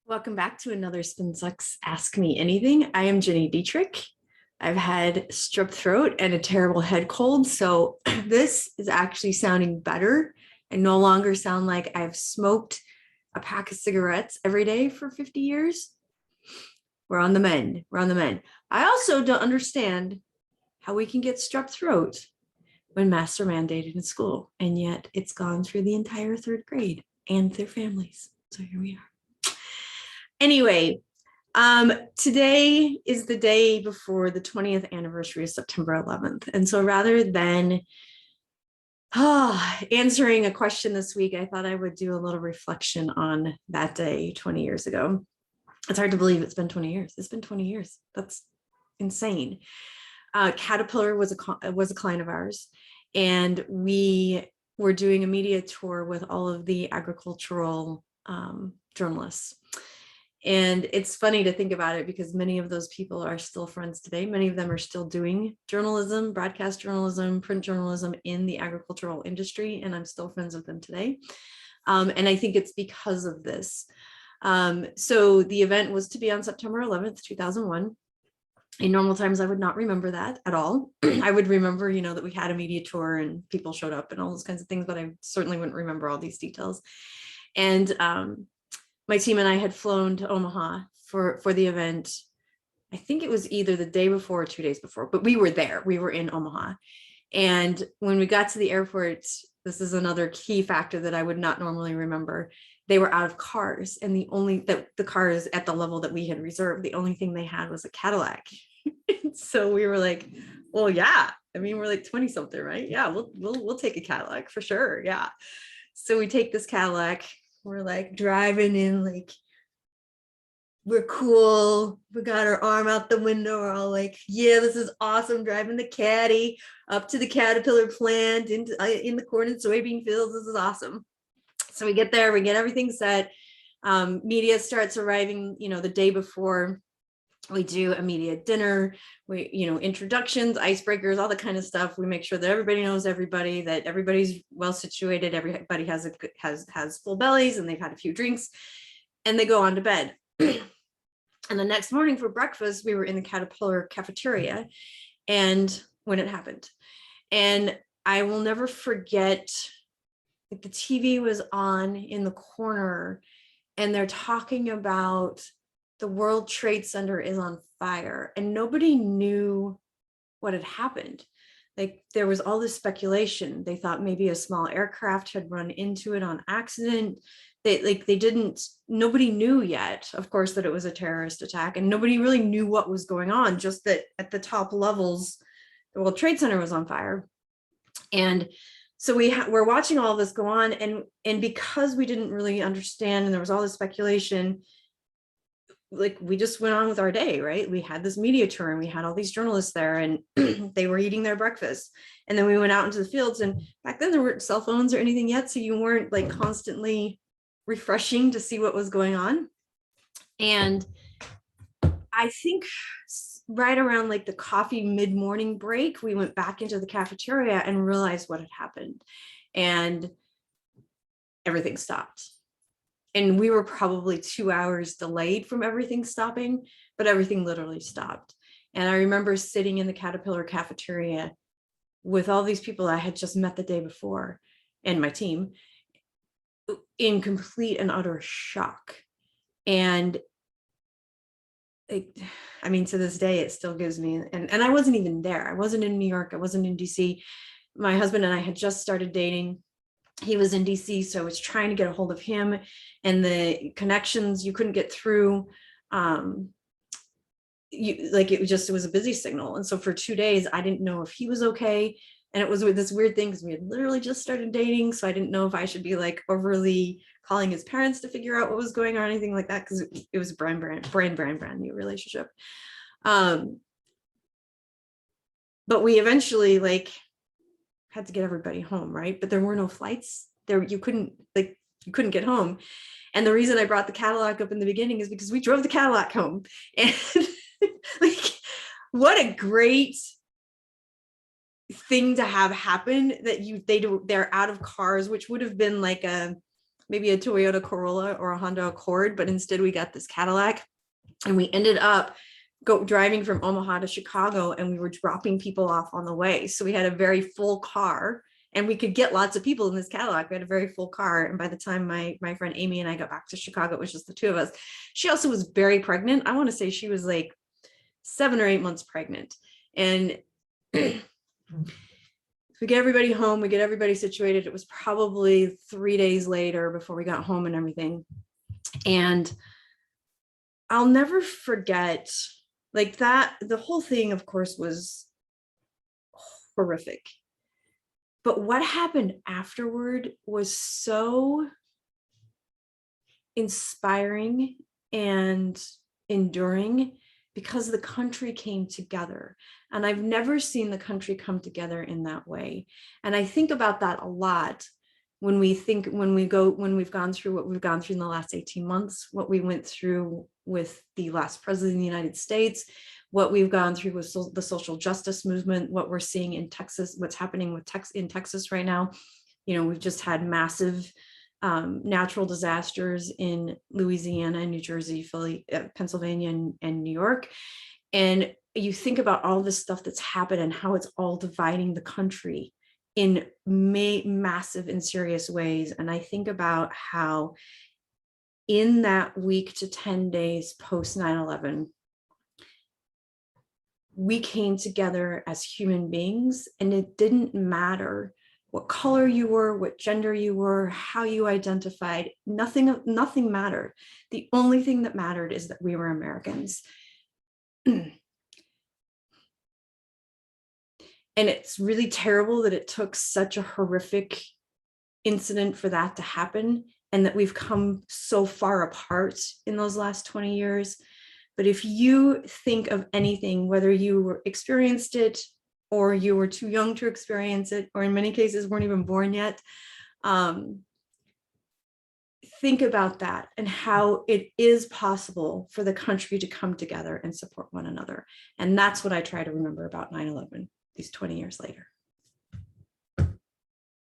Welcome back to another Spin Sucks Ask Me Anything. I am Gini Dietrich. I've had strep throat and a terrible head cold, so this is actually sounding better and no longer sound like I've smoked a pack of cigarettes every day for 50 years. We're on the mend. We're on the mend. I also don't understand how we can get strep throat when masks are mandated in school, and yet it's gone through the entire third grade and their families. So here we are. Anyway, today is the day before the 20th anniversary of September 11th. And so rather than answering a question this week, I thought I would do a little reflection on that day 20 years ago. It's hard to believe it's been 20 years. It's been 20 years. That's insane. Caterpillar was a client of ours, and we were doing a media tour with all of the agricultural journalists. And it's funny to think about it because many of those people are still friends today. Many of them are still doing journalism, broadcast journalism, print journalism in the agricultural industry, and I'm still friends with them today. And I think it's because of this. So the event was to be on September 11th, 2001. In normal times, I would not remember that at all. I would remember, that we had a media tour and people showed up and all those kinds of things, but I certainly wouldn't remember all these details. And my team and I had flown to Omaha for the event. I think it was either the day before or 2 days before, but we were there. We were in Omaha. And when we got to the airport, this is another key factor that I would not normally remember. They were out of cars, and the cars at the level that we had reserved, the only thing they had was a Cadillac. So we were like, well, yeah. I mean, we're like 20 something, right? Yeah, we'll take a Cadillac for sure. Yeah. So we take this Cadillac. We're like driving in, like, we're cool. We got our arm out the window. We're all like, yeah, this is awesome. Driving the Caddy up to the Caterpillar plant in the corn and soybean fields. This is awesome. So we get there, we get everything set. Media starts arriving, the day before. We do a media dinner, we, introductions, icebreakers, all the kind of stuff. We make sure that everybody knows everybody, that everybody's well situated, everybody has full bellies and they've had a few drinks, and they go on to bed. And the next morning for breakfast, we were in the Caterpillar cafeteria, and when it happened, and I will never forget, like, the TV was on in the corner, and they're talking about the World Trade Center is on fire, and nobody knew what had happened. Like, there was all this speculation. They thought maybe a small aircraft had run into it on accident. Nobody knew yet, of course, that it was a terrorist attack, and nobody really knew what was going on, just that at the top levels, the World Trade Center was on fire. And so we're watching all this go on, and because we didn't really understand, and there was all this speculation, like, we just went on with our day, right? We had this media tour and we had all these journalists there, and they were eating their breakfast. And then we went out into the fields, and back then there weren't cell phones or anything yet. So you weren't like constantly refreshing to see what was going on. And I think right around like the coffee mid-morning break, we went back into the cafeteria and realized what had happened, and everything stopped. And we were probably 2 hours delayed from everything stopping, but everything literally stopped. And I remember sitting in the Caterpillar cafeteria with all these people I had just met the day before, and my team, in complete and utter shock. And I mean, to this day, it still gives me, and I wasn't even there. I wasn't in New York. I wasn't in DC. My husband and I had just started dating. He was in DC, so I was trying to get a hold of him, and the connections you couldn't get through. It was a busy signal. And so for 2 days, I didn't know if he was okay. And it was this weird thing because we had literally just started dating. So I didn't know if I should be like overly calling his parents to figure out what was going on or anything like that, because it was a brand new relationship. But we eventually had to get everybody home, right? But there were no flights there. You couldn't get home. And the reason I brought the Cadillac up in the beginning is because we drove the Cadillac home. And what a great thing to have happen, that they're out of cars, which would have been like a maybe a Toyota Corolla or a Honda Accord, but instead we got this Cadillac, and we ended up driving from Omaha to Chicago, and we were dropping people off on the way. So we had a very full car, and we could get lots of people in this Cadillac. We had a very full car. And by the time my friend Amy and I got back to Chicago, it was just the two of us. She also was very pregnant. I want to say she was like 7 or 8 months pregnant. And we get everybody home, we get everybody situated. It was probably 3 days later before we got home and everything. And I'll never forget, like, that, the whole thing, of course, was horrific. But what happened afterward was so inspiring and enduring, because the country came together. And I've never seen the country come together in that way. And I think about that a lot when we've gone through what we've gone through in the last 18 months, what we went through with the last president of the United States, what we've gone through with the social justice movement, what we're seeing in Texas, what's happening in Texas right now. We've just had massive natural disasters in Louisiana, New Jersey, Philly, Pennsylvania, and New York. And you think about all this stuff that's happened and how it's all dividing the country in massive and serious ways. And I think about how in that week to 10 days post 9/11, we came together as human beings, and it didn't matter what color you were, what gender you were, how you identified. Nothing mattered. The only thing that mattered is that we were Americans. And it's really terrible that it took such a horrific incident for that to happen, and that we've come so far apart in those last 20 years. But if you think of anything, whether you experienced it or you were too young to experience it, or in many cases weren't even born yet, think about that and how it is possible for the country to come together and support one another. And that's what I try to remember about 9/11 these 20 years later.